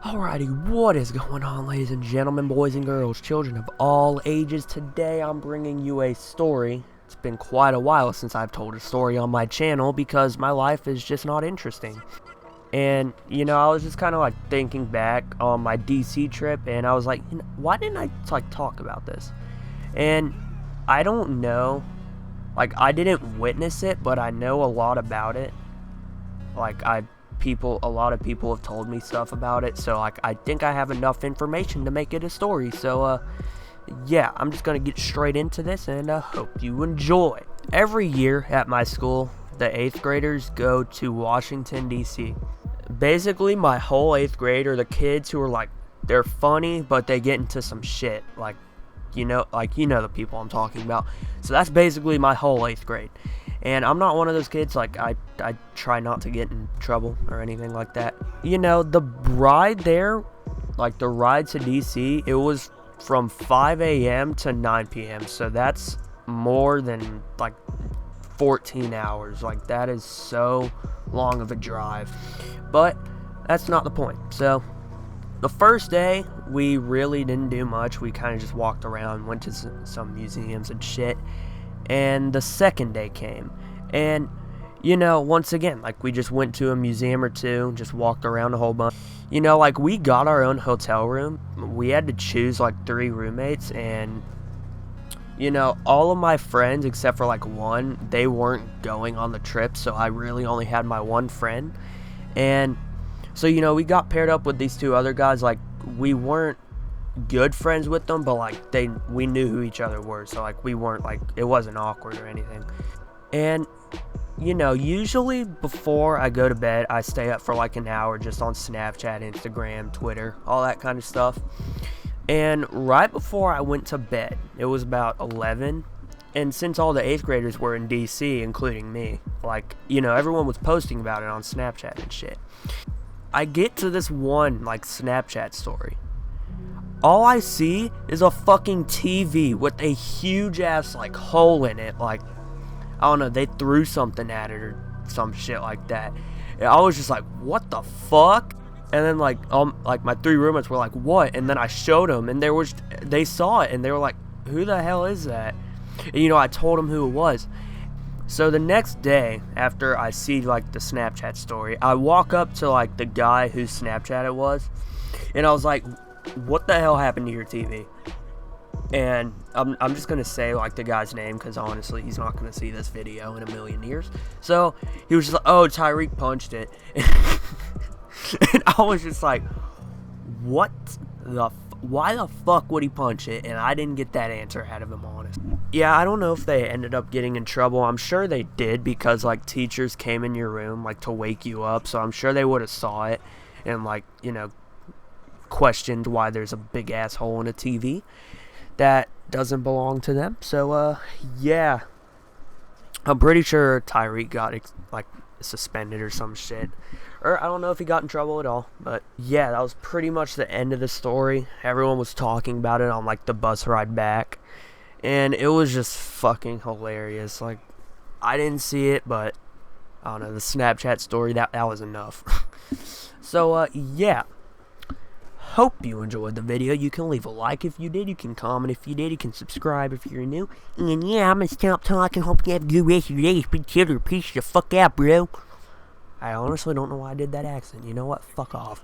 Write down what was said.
Alrighty, what is going on, ladies and gentlemen, boys and girls, children of all ages? Today I'm bringing you a story. It's been quite a while since I've told a story on my channel because my life is just not interesting. And, I was just kind of like thinking back on my DC trip, and I was like, why didn't I talk about this? And I don't know, I didn't witness it, but I know a lot about it. A lot of people have told me stuff about it, so I think I have enough information to make it a story. So yeah, I'm just gonna get straight into this, and hope you enjoy. Every year at my school, the 8th graders go to Washington DC. Basically, my whole 8th grade are the kids who are they're funny, but they get into some shit, you know the people I'm talking about. So that's basically my whole 8th grade. And I'm not one of those kids, I try not to get in trouble or anything like that. The ride there, the ride to DC, it was from 5 a.m. to 9 p.m. So that's more than, 14 hours. That is so long of a drive. But that's not the point. So the first day, we really didn't do much. We kind of just walked around, went to some museums and shit. And the second day came, and once again, we just went to a museum or two, just walked around a whole bunch. We got our own hotel room. We had to choose 3 roommates, and all of my friends except for one, they weren't going on the trip, so I really only had my one friend. And so we got paired up with these 2 other guys. We weren't good friends with them, but we knew who each other were, so we weren't it wasn't awkward or anything. And usually before I go to bed, I stay up for an hour just on Snapchat, Instagram, Twitter, all that kind of stuff. And right before I went to bed, it was about 11, and since all the 8th graders were in DC, including me, everyone was posting about it on Snapchat and shit, I get to this one Snapchat story. All I see is a fucking TV with a huge ass hole in it. I don't know, they threw something at it or some shit like that. And I was just what the fuck? And then my 3 roommates were what? And then I showed them, and they saw it, and they were who the hell is that? And I told them who it was. So the next day, after I see the Snapchat story, I walk up to the guy whose Snapchat it was, and I was like, what the hell happened to your TV? And I'm just gonna say the guy's name, because honestly he's not gonna see this video in a million years. So he was just oh, Tyreek punched it. And I was just what the why the fuck would he punch it? And I didn't get that answer out of him, honest. Yeah, I don't know if they ended up getting in trouble. I'm sure they did, because teachers came in your room to wake you up, so I'm sure they would have saw it and questioned why there's a big asshole in a TV that doesn't belong to them. So yeah, I'm pretty sure Tyreek got suspended or some shit, or I don't know if he got in trouble at all. But yeah, that was pretty much the end of the story. Everyone was talking about it on the bus ride back, and it was just fucking hilarious. I didn't see it, but I don't know, the Snapchat story, that was enough. So yeah, hope you enjoyed the video. You can leave a like if you did, you can comment if you did, you can subscribe if you're new. And yeah, I'm gonna stop talking. Hope you have a good rest of your day. Big chiller, peace the fuck out, bro. I honestly don't know why I did that accent. You know what? Fuck off.